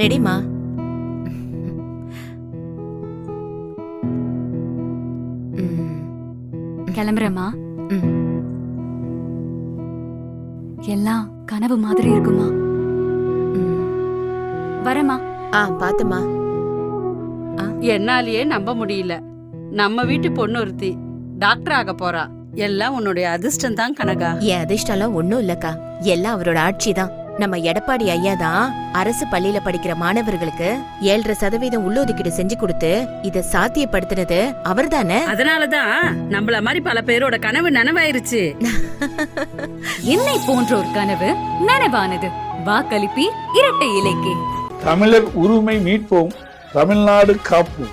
ரெடிமா. கிளம்புறேம்மா. எல்லாம் கனவு மாதிரி இருக்குமா? வரமா. பாத்துமா. என்னாலேயே நம்ப முடியல. நம்ம வீட்டு பொண்ணு ஒருத்தி டாக்டர் ஆக போறா. எல்லாம் உன்னுடைய அதிர்ஷ்டம் தான் கனகா. என் அதிர்ஷ்டம் ஒண்ணும் இல்லக்கா, எல்லாம் அவரோட ஆட்சி தான். நம்ம எடப்பாடி ஐயா தான் அரசு பள்ளியில படிக்கிற மாணவர்களுக்கு 7.5% உள்ளொதுக்கீடு செஞ்சு கொடுத்து இத சாத்தியப்படுத்தினது அவர் தானே. அதனாலதான் நம்மள மாதிரி பல பேரோட கனவு நனவாயிருச்சு. என்னை போன்ற ஒரு கனவு நனவானது. வாக்களிப்பி இரட்டை இலைக்கு. தமிழர் உரிமை மீட்போம், தமிழ்நாடு காப்போம்.